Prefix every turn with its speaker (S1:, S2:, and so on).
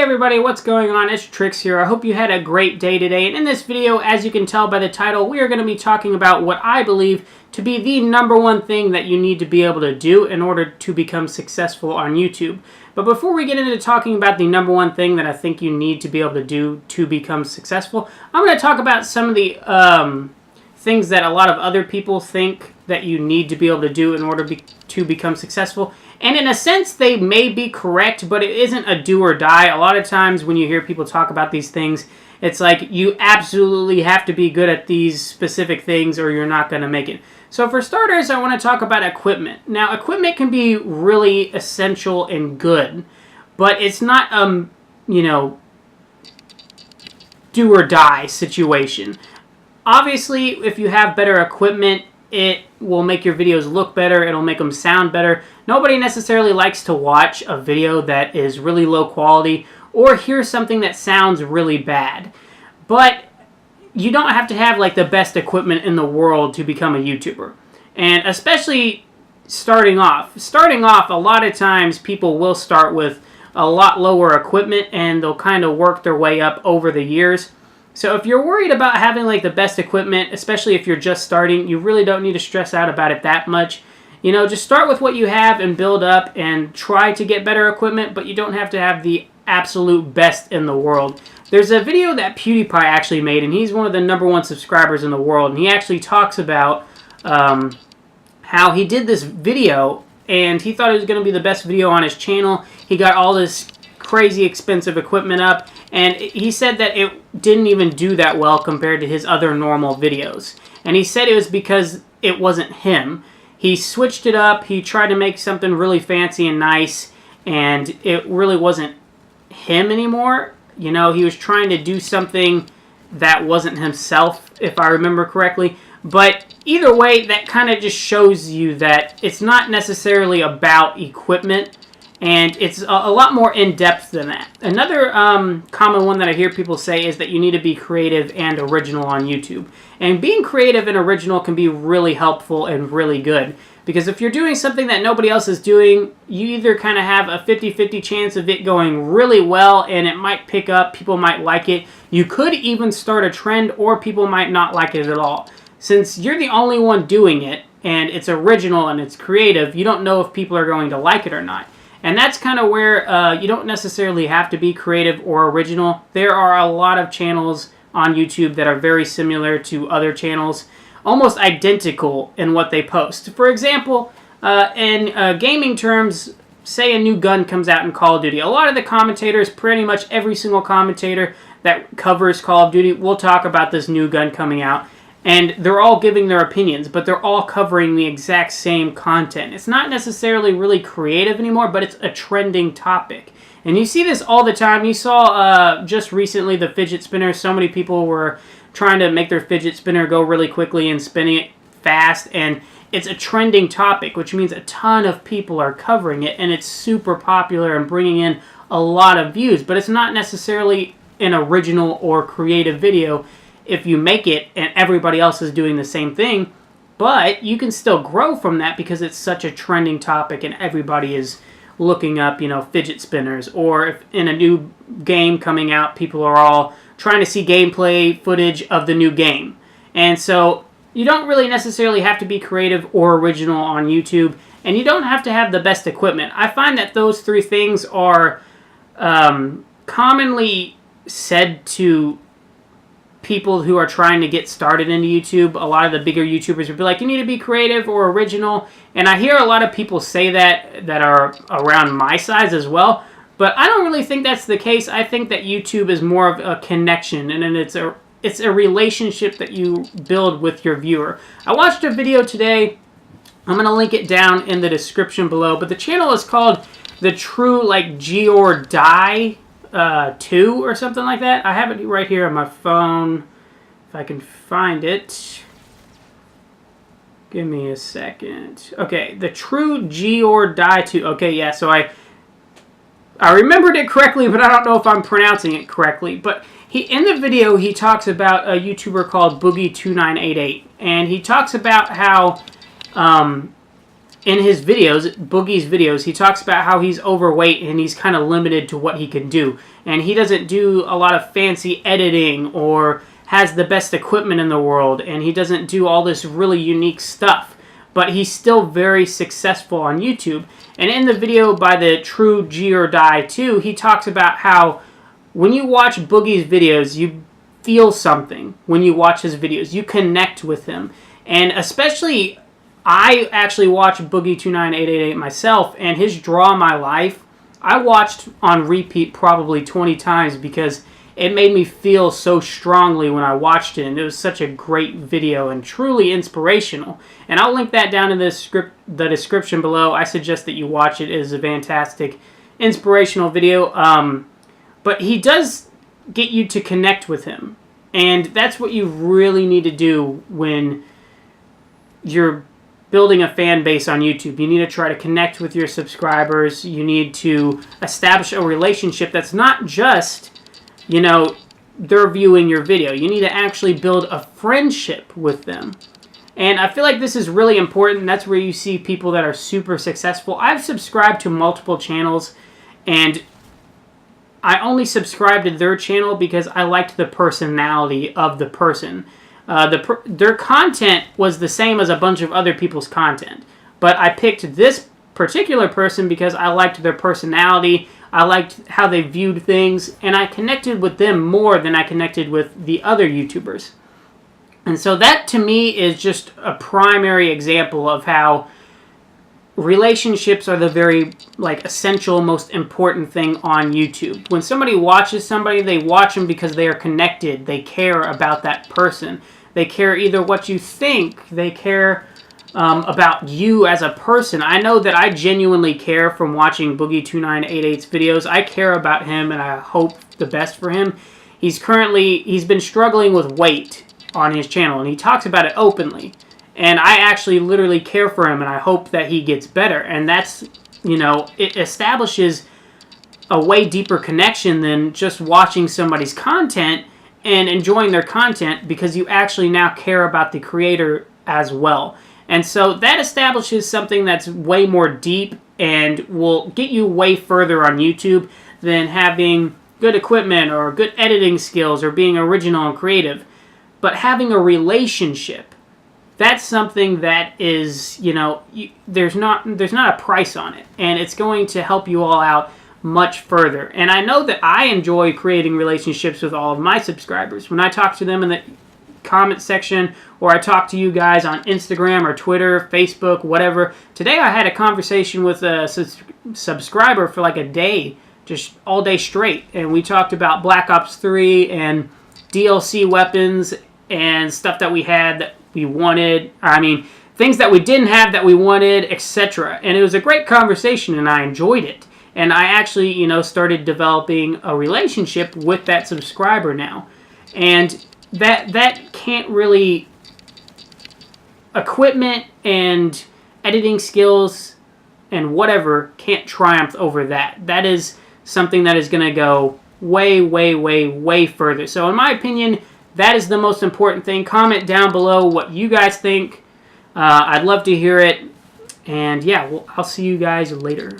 S1: everybody, what's going on? It's Trix here. I hope you had a great day today. And in this video, as you can tell by the title, we are going to be talking about what I believe to be the #1 thing that you need to be able to do in order to become successful on YouTube. But before we get into talking about the #1 thing that I think you need to be able to do to become successful, I'm going to talk about some of the things that a lot of other people think that you need to be able to do in order to become successful. And in a sense, they may be correct, but it isn't a do or die. A lot of times when you hear people talk about these things, it's like you absolutely have to be good at these specific things or you're not going to make it. So for starters, I want to talk about equipment. Now, equipment can be really essential and good, but it's not, do or die situation. Obviously, if you have better equipment, it will make your videos look better. It'll make them sound better. Nobody necessarily likes to watch a video that is really low quality or hear something that sounds really bad. But you don't have to have like the best equipment in the world to become a YouTuber. And especially starting off. Starting off, a lot of times people will start with a lot lower equipment and they'll kind of work their way up over the years. So if you're worried about having like the best equipment, especially if you're just starting, you really don't need to stress out about it that much. You know, just start with what you have and build up and try to get better equipment, but you don't have to have the absolute best in the world. There's a video that PewDiePie actually made, and he's one of the #1 subscribers in the world, and he actually talks about how he did this video, and he thought it was going to be the best video on his channel. He got all this crazy expensive equipment up, and he said that it didn't even do that well compared to his other normal videos. And he said it was because it wasn't him. He switched it up, he tried to make something really fancy and nice, and it really wasn't him anymore. You know, he was trying to do something that wasn't himself, if I remember correctly. But either way, that kind of just shows you that it's not necessarily about equipment, and it's a lot more in-depth than that. Another common one that I hear people say is that you need to be creative and original on YouTube. And being creative and original can be really helpful and really good. Because if you're doing something that nobody else is doing, you either kind of have a 50-50 chance of it going really well and it might pick up, people might like it. You could even start a trend or people might not like it at all. Since you're the only one doing it and it's original and it's creative, you don't know if people are going to like it or not. And that's kind of where you don't necessarily have to be creative or original. There are a lot of channels on YouTube that are very similar to other channels, almost identical in what they post. For example, in gaming terms, say a new gun comes out in Call of Duty. A lot of the commentators, pretty much every single commentator that covers Call of Duty, will talk about this new gun coming out. And they're all giving their opinions, but they're all covering the exact same content. It's not necessarily really creative anymore, but it's a trending topic. And you see this all the time. You saw just recently the fidget spinner. So many people were trying to make their fidget spinner go really quickly and spinning it fast. And it's a trending topic, which means a ton of people are covering it. And it's super popular and bringing in a lot of views. But it's not necessarily an original or creative video if you make it and everybody else is doing the same thing, but you can still grow from that because it's such a trending topic and everybody is looking up, fidget spinners. Or if in a new game coming out, people are all trying to see gameplay footage of the new game. And so you don't really necessarily have to be creative or original on YouTube, and you don't have to have the best equipment. I find that those three things are commonly said to people who are trying to get started into YouTube. A lot of the bigger YouTubers would be like, you need to be creative or original. And I hear a lot of people say that are around my size as well. But I don't really think that's the case. I think that YouTube is more of a connection, and then it's a relationship that you build with your viewer. I watched a video today. I'm going to link it down in the description below. But the channel is called The True G or Die 2 or something like that. I have it right here on my phone if I can find it. Give me a second. Okay, The True G or Die 2. Okay, yeah, so I remembered it correctly, but I don't know if I'm pronouncing it correctly. But in the video, he talks about a YouTuber called Boogie2988, and he talks about how in his videos, Boogie's videos, he talks about how he's overweight and he's kind of limited to what he can do. And he doesn't do a lot of fancy editing or has the best equipment in the world, and he doesn't do all this really unique stuff. But he's still very successful on YouTube. And in the video by the True G or Die 2, he talks about how when you watch Boogie's videos, you feel something when you watch his videos. You connect with him. And especially, I actually watch Boogie29888 myself, and his Draw My Life, I watched on repeat probably 20 times because it made me feel so strongly when I watched it, and it was such a great video and truly inspirational. And I'll link that down in the description below. I suggest that you watch it. It is a fantastic, inspirational video. But he does get you to connect with him, and that's what you really need to do when you're building a fan base on YouTube. You need to try to connect with your subscribers. You need to establish a relationship that's not just, you know, they're viewing your video. You need to actually build a friendship with them. And I feel like this is really important. That's where you see people that are super successful. I've subscribed to multiple channels, and I only subscribed to their channel because I liked the personality of the person. Their content was the same as a bunch of other people's content. But I picked this particular person because I liked their personality, I liked how they viewed things, and I connected with them more than I connected with the other YouTubers. And so that, to me, is just a primary example of how relationships are the very, essential, most important thing on YouTube. When somebody watches somebody, they watch them because they are connected. They care about that person. They care either what you think, they care about you as a person. I know that I genuinely care from watching Boogie2988's videos. I care about him, and I hope the best for him. He's been struggling with weight on his channel, and he talks about it openly. And I actually literally care for him, and I hope that he gets better. And that's, it establishes a way deeper connection than just watching somebody's content and enjoying their content, because you actually now care about the creator as well. And so that establishes something that's way more deep and will get you way further on YouTube than having good equipment or good editing skills or being original and creative. But having a relationship, that's something that is, there's not a price on it. And it's going to help you all out much further. And I know that I enjoy creating relationships with all of my subscribers. When I talk to them in the comment section, or I talk to you guys on Instagram or Twitter, Facebook, whatever. Today I had a conversation with a subscriber for like a day, just all day straight. And we talked about Black Ops 3 and DLC weapons and stuff that we had that we wanted. I mean, things that we didn't have that we wanted, etc. And it was a great conversation, and I enjoyed it. And I actually, started developing a relationship with that subscriber now. And that can't really, equipment and editing skills and whatever can't triumph over that. That is something that is going to go way, way, way, way further. So in my opinion, that is the most important thing. Comment down below what you guys think. I'd love to hear it. And yeah, I'll see you guys later.